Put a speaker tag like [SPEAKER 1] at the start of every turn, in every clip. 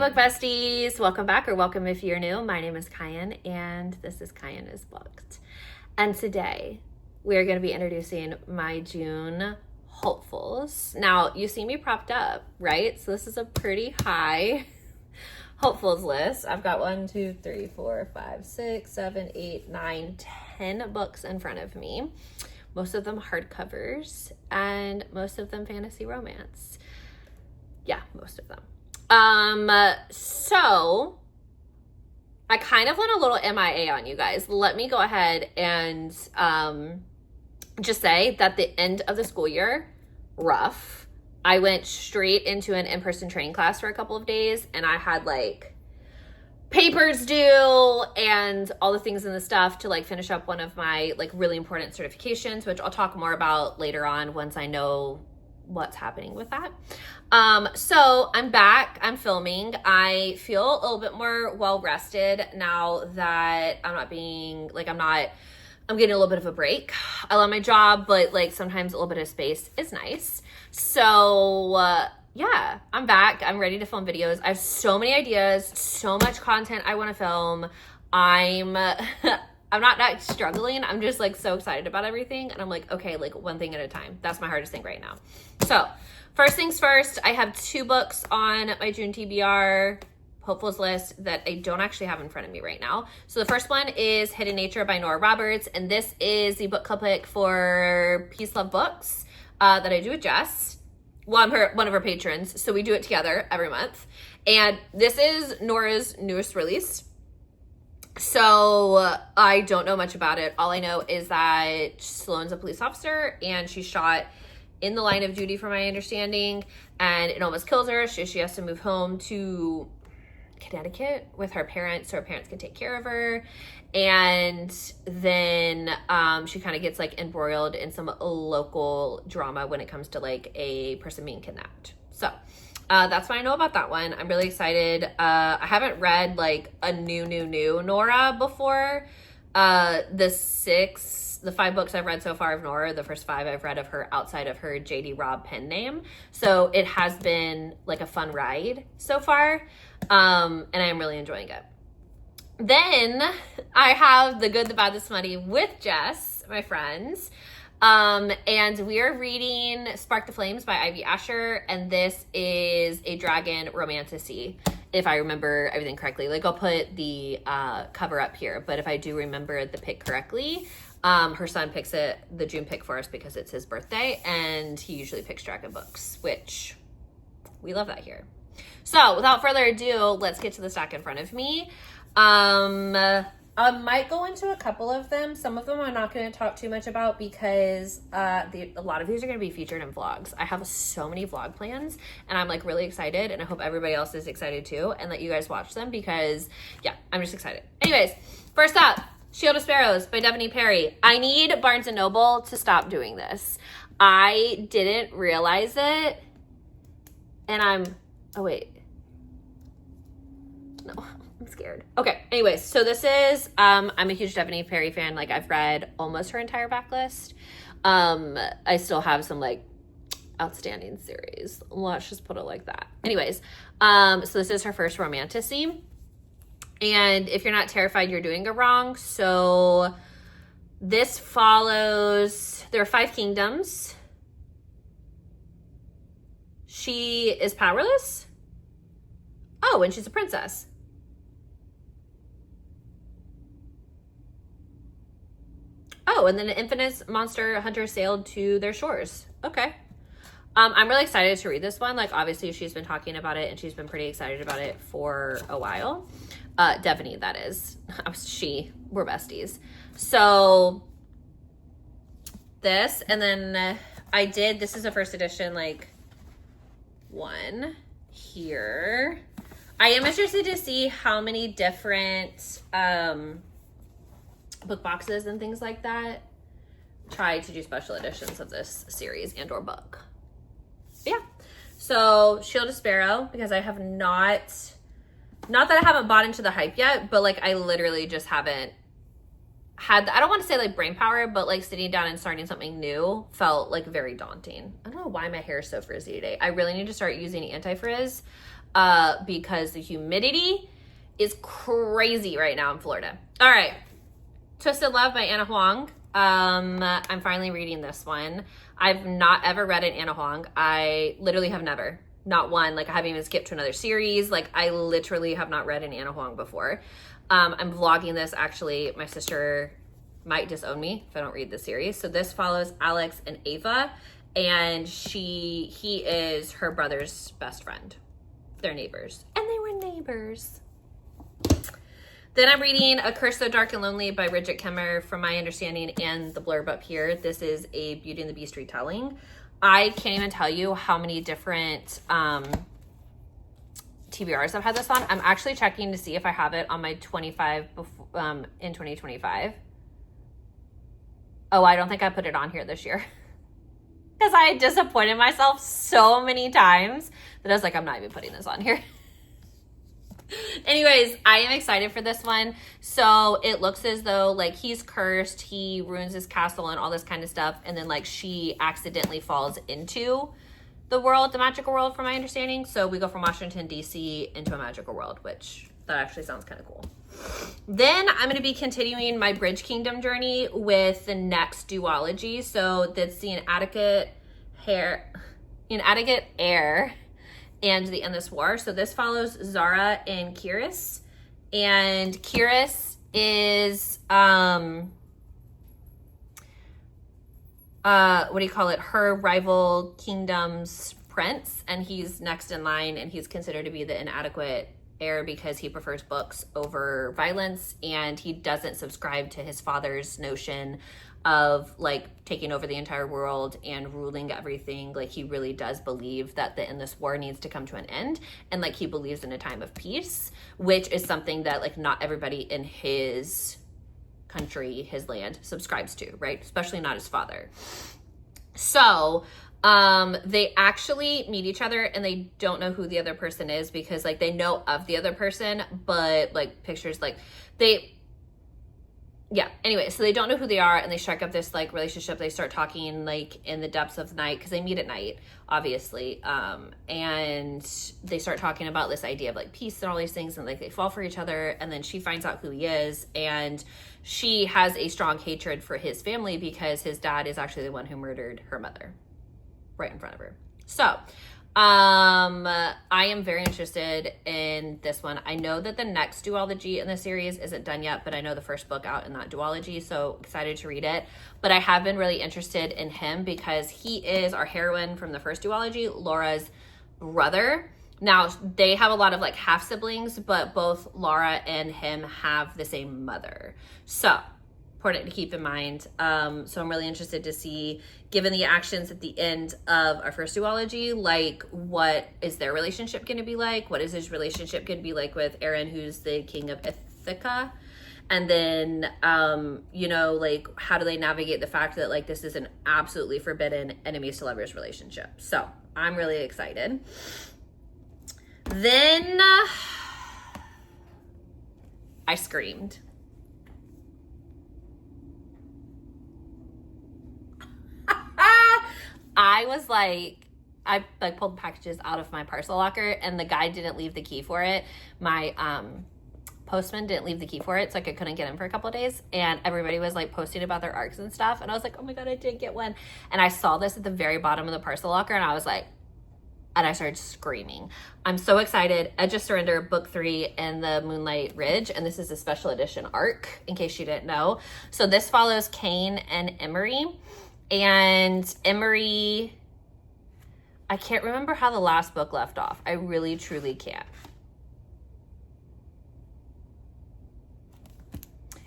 [SPEAKER 1] book besties, welcome back, or welcome if you're new. My name is Kyan and this is Kyan is Booked. And today we are going to be introducing my June hopefuls. Now you see me propped up, right? So this is a pretty high hopefuls list. I've got 1, 2, 3, 4, 5, 6, 7, 8, 9, 10 books in front of me. Most of them hardcovers and most of them fantasy romance. Yeah, most of them. So I kind of went a little MIA on you guys. Let me go ahead and just say that the end of the school year, rough. I went straight into an in-person training class for a couple of days and I had like papers due and all the things and the stuff to like finish up one of my like really important certifications, which I'll talk more about later on once I know what's happening with that. So I'm back, I'm filming. I feel a little bit more well-rested now that I'm getting a little bit of a break. I love my job, but like sometimes a little bit of space is nice. So, yeah, I'm back. I'm ready to film videos. I have so many ideas, so much content I want to film. I'm not struggling. I'm just like so excited about everything. And I'm like, okay, like one thing at a time. That's my hardest thing right now. So first things first, I have 2 books on my June TBR hopefuls list that I don't actually have in front of me right now. So the first one is Hidden Nature by Nora Roberts. And this is the book club pick for Peace Love Books that I do with Jess. Well, I'm one of her patrons. So we do it together every month. And this is Nora's newest release. So I don't know much about it. All I know is that Sloane's a police officer and she's shot in the line of duty from my understanding and it almost kills her. She has to move home to Connecticut with her parents so her parents can take care of her. And then she kind of gets like embroiled in some local drama when it comes to like a person being kidnapped. So that's what I know about that one. I'm really excited. I haven't read like a new Nora before. The 5 books I've read so far of Nora, the first 5 I've read of her outside of her JD Robb pen name. So it has been like a fun ride so far. And I'm really enjoying it. Then I have The Good, the Bad, the Smutty with Jess, my friends. And we are reading Spark the Flames by Ivy Asher, and this is a dragon romantasy, if I remember everything correctly. Like, I'll put the cover up here, but if I do remember the pick correctly, her son picks the June pick for us because it's his birthday, and he usually picks dragon books, which we love that here. So, without further ado, let's get to the stack in front of me. I might go into a couple of them. Some of them I'm not going to talk too much about because a lot of these are going to be featured in vlogs. I have so many vlog plans and I'm like really excited and I hope everybody else is excited too and that you guys watch them because yeah, I'm just excited. Anyways, first up, Shield of Sparrows by Devaney Perry. I need Barnes & Noble to stop doing this. I didn't realize it and oh wait. No. I'm scared. Okay, anyways, so this is, I'm a huge Devaney Perry fan. Like, I've read almost her entire backlist. I still have some, like, outstanding series. Let's just put it like that. Anyways, so this is her first romantasy. And if you're not terrified, you're doing it wrong. So this follows, there are 5 kingdoms. She is powerless. Oh, and she's a princess. Oh, and then an infinite monster hunter sailed to their shores. Okay. I'm really excited to read this one. Like, obviously, she's been talking about it, and she's been pretty excited about it for a while. Devaney, that is. We're besties. So, this, and then this is a first edition, like, one here. I am interested to see how many different, book boxes and things like that try to do special editions of this series and or book. But yeah, so Shield of Sparrow, because I have not that I haven't bought into the hype yet, but like I literally just haven't had, I don't want to say like brain power, but like sitting down and starting something new felt like very daunting. I don't know why my hair is so frizzy today. I really need to start using anti-frizz. because the humidity is crazy right now in Florida. All right. Twisted Love by Anna Huang. I'm finally reading this one. I've not ever read an Anna Huang. I literally have never. Not one. Like, I haven't even skipped to another series. Like, I literally have not read an Anna Huang before. I'm vlogging this. Actually, my sister might disown me if I don't read the series. So this follows Alex and Ava, and he is her brother's best friend. They're neighbors. And they were neighbors. Then I'm reading A Curse So Dark and Lonely by Bridget Kemmer. From my understanding and the blurb up here, this is a Beauty and the Beast retelling. I can't even tell you how many different TBRs I've had this on. I'm actually checking to see if I have it on my 25 in 2025. Oh, I don't think I put it on here this year. Because I had disappointed myself so many times that I was like, I'm not even putting this on here. Anyways, I am excited for this one. So it looks as though like he's cursed, he ruins his castle and all this kind of stuff, and then like she accidentally falls into the world, the magical world, from my understanding. So we go from Washington DC into a magical world, which that actually sounds kind of cool. Then I'm going to be continuing my Bridge Kingdom journey with the next duology. So that's the Inadequate Heir and the Endless War. So this follows Zara and Kiris. And Kiris is, her rival kingdom's prince. And he's next in line, and he's considered to be the inadequate heir because he prefers books over violence, and he doesn't subscribe to his father's notion of like taking over the entire world and ruling everything. Like, he really does believe that the endless war needs to come to an end, and like he believes in a time of peace, which is something that like not everybody in his country, his land, subscribes to, right? Especially not his father. So they actually meet each other, and they don't know who the other person is because like they know of the other person, but like pictures, like anyway, so they don't know who they are, and they strike up this like relationship. They start talking like in the depths of the night because they meet at night, obviously, and they start talking about this idea of like peace and all these things, and like they fall for each other, and then she finds out who he is, and she has a strong hatred for his family because his dad is actually the one who murdered her mother right in front of her. So I am very interested in this one. I know that the next duology in the series isn't done yet, but I know the first book out in that duology, so excited to read it. But I have been really interested in him because he is our heroine from the first duology, Laura's brother. Now, they have a lot of like half siblings, but both Laura and him have the same mother. So important to keep in mind. So I'm really interested to see, given the actions at the end of our first duology, like what is their relationship going to be like? What is his relationship going to be like with Aaron, who's the king of Ithaca? And then, like how do they navigate the fact that like this is an absolutely forbidden enemies to lovers relationship? So I'm really excited. Then I screamed. I was like, I like pulled packages out of my parcel locker, and the guy didn't leave the key for it. My postman didn't leave the key for it, so like I couldn't get in for a couple of days, and everybody was like posting about their arcs and stuff, and I was like, oh my god, I didn't get one. And I saw this at the very bottom of the parcel locker, and I was like, and I started screaming. I'm so excited. Edge of Surrender, book 3 in the Moonlight Ridge, and this is a special edition arc, in case you didn't know. So this follows Kane and Emery. And Emery, I can't remember how the last book left off. I really, truly can't.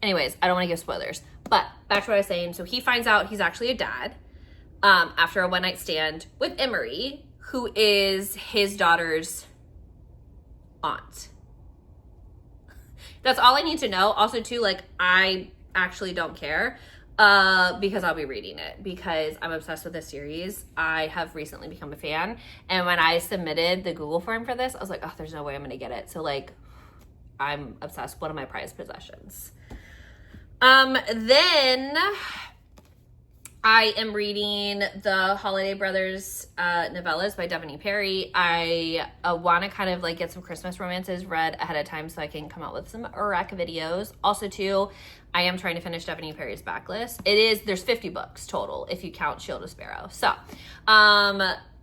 [SPEAKER 1] Anyways, I don't want to give spoilers. But back to what I was saying. So he finds out he's actually a dad after a one-night stand with Emery, who is his daughter's aunt. That's all I need to know. Also, too, like, I actually don't care. Because I'll be reading it because I'm obsessed with this series. I have recently become a fan, and when I submitted the Google form for this, I was like, oh, there's no way I'm gonna get it. So like, I'm obsessed. One of my prized possessions. Then I am reading the Holiday Brothers novellas by Devin E. Perry. I want to kind of like get some Christmas romances read ahead of time so I can come out with some rec videos. Also, too, I am trying to finish Devin E. Perry's backlist. There's 50 books total if you count Shield of Sparrow. So,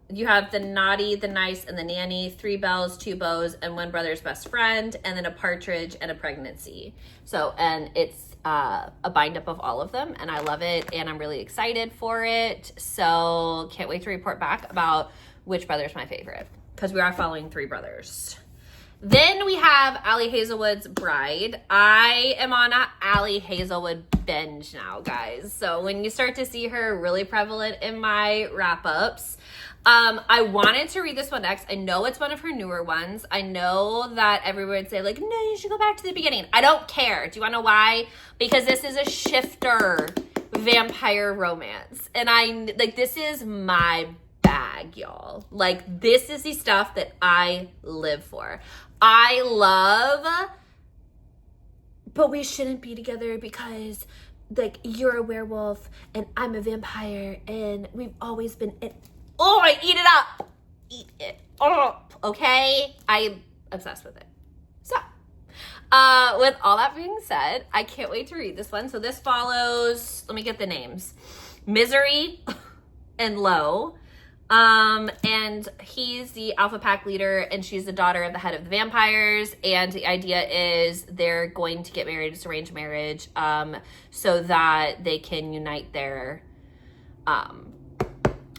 [SPEAKER 1] you have The Naughty, The Nice, and The Nanny, Three Bells, Two Bows, and One Brother's Best Friend, and then A Partridge and a Pregnancy. So, and it's a bind up of all of them, and I love it, and I'm really excited for it. So can't wait to report back about which brother's my favorite, because we are following three brothers. Then we have Allie Hazelwood's Bride. I am on a Allie Hazelwood binge now, guys. So when you start to see her really prevalent in my wrap-ups, I wanted to read this one next. I know it's one of her newer ones. I know that everyone would say, like, no, you should go back to the beginning. I don't care. Do you want to know why? Because this is a shifter vampire romance. And this is my bag, y'all. Like, this is the stuff that I live for. I love, but we shouldn't be together because, like, you're a werewolf and I'm a vampire and we've always been Oh, I eat it up. Eat it up. Okay? I'm obsessed with it. So, with all that being said, I can't wait to read this one. So this follows, let me get the names. Misery and Low. And he's the Alpha Pack leader and she's the daughter of the head of the vampires. And the idea is they're going to get married. It's arranged marriage, so that they can unite their,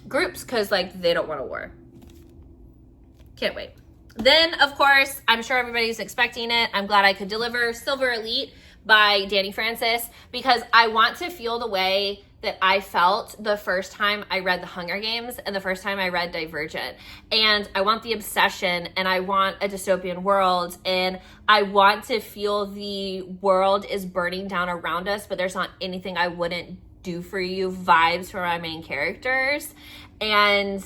[SPEAKER 1] groups, because like they don't want a war. Can't wait. Then of course, I'm sure everybody's expecting it. I'm glad I could deliver Silver Elite by Danny Francis, because I want to feel the way that I felt the first time I read The Hunger Games and the first time I read Divergent. And I want the obsession, and I want a dystopian world, and I want to feel the world is burning down around us, but there's not anything I wouldn't do for you vibes for my main characters. And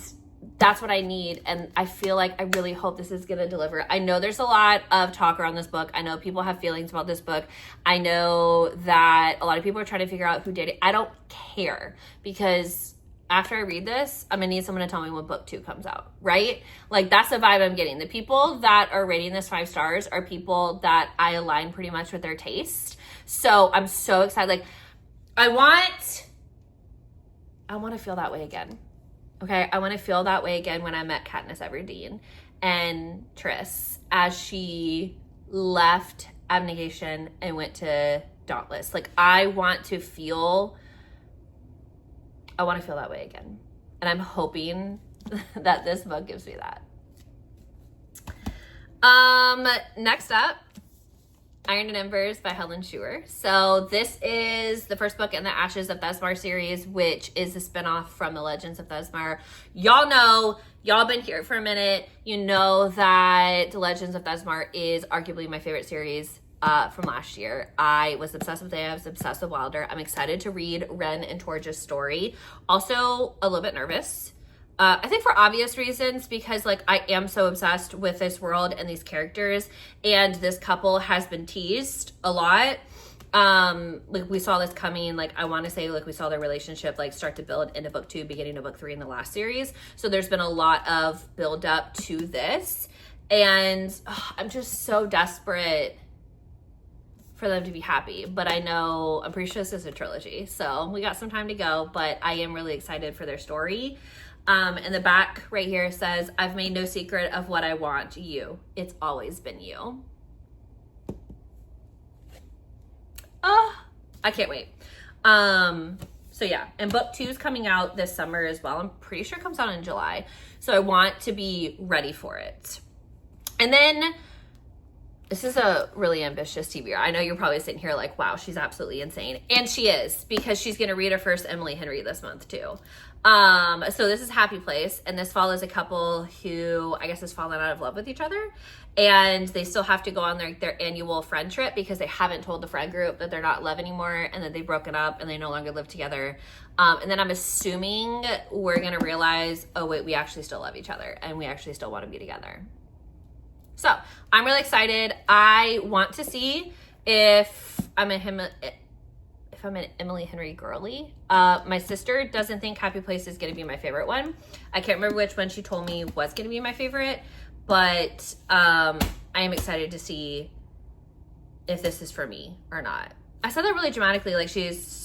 [SPEAKER 1] that's what I need, and I feel like I really hope this is gonna deliver. I know there's a lot of talk around this book. I know people have feelings about this book. I know that a lot of people are trying to figure out who did it. I don't care, because after I read this, I'm gonna need someone to tell me when book 2 comes out, right? Like, that's the vibe I'm getting. The people that are rating this 5 stars are people that I align pretty much with their taste. So I'm so excited. Like, I want to feel that way again. Okay, I want to feel that way again when I met Katniss Everdeen and Triss as she left Abnegation and went to Dauntless. Like, I want to feel that way again. And I'm hoping that this book gives me that. Next up, Iron and Embers by Helen Schuer. So this is the first book in the Ashes of Thesmar series, which is a spinoff from the Legends of Thesmar. Y'all know, y'all been here for a minute. You know that the Legends of Thesmar is arguably my favorite series from last year. I was obsessed with it. I was obsessed with Wilder. I'm excited to read Ren and Torge's story. Also a little bit nervous. I think for obvious reasons, because like I am so obsessed with this world and these characters, and this couple has been teased a lot. Like we saw this coming, like I want to say like we saw their relationship like start to build into book 2, beginning of book 3 in the last series. So there's been a lot of build up to this, and I'm just so desperate for them to be happy. But I know, I'm pretty sure this is a trilogy, so we got some time to go, but I am really excited for their story. And the back right here says, I've made no secret of what I want, you. It's always been you. Oh, I can't wait. So yeah, and book 2 is coming out this summer as well. I'm pretty sure it comes out in July. So I want to be ready for it. And then this is a really ambitious TBR. I know you're probably sitting here like, wow, she's absolutely insane. And she is, because she's going to read her first Emily Henry this month too. So this is Happy Place, and this follows a couple who I guess has fallen out of love with each other, and they still have to go on their annual friend trip because they haven't told the friend group that they're not in love anymore and that they've broken up and they no longer live together. And then I'm assuming we're going to realize, oh wait, we actually still love each other and we actually still want to be together. So I'm really excited. I want to see if if I'm an Emily Henry girly. My sister doesn't think Happy Place is going to be my favorite one. I can't remember which one she told me was going to be my favorite, but I am excited to see if this is for me or not. I said that really dramatically, like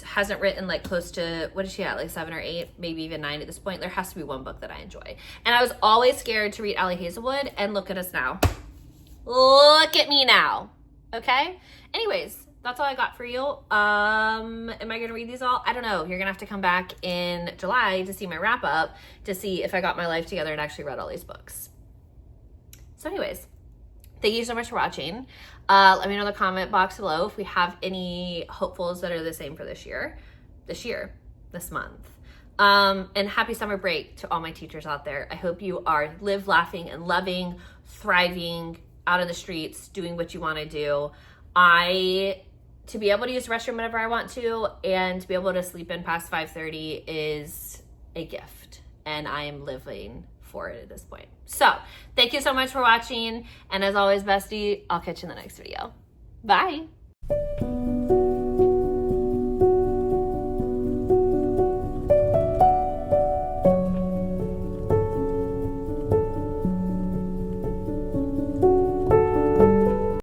[SPEAKER 1] hasn't written like close to, what is she at, like 7 or 8, maybe even 9 at this point. There has to be one book that I enjoy. And I was always scared to read Allie Hazelwood, and look at us now. Look at me now. Okay? Anyways, that's all I got for you. Am I going to read these all? I don't know. You're going to have to come back in July to see my wrap up to see if I got my life together and actually read all these books. So anyways, thank you so much for watching. Let me know in the comment box below if we have any hopefuls that are the same for this month. And happy summer break to all my teachers out there. I hope you are live laughing and loving, thriving, out in the streets, doing what you want to do. To be able to use the restroom whenever I want to and to be able to sleep in past 5:30 is a gift, and I am living for it at this point. So thank you so much for watching, and as always, bestie, I'll catch you in the next video. Bye.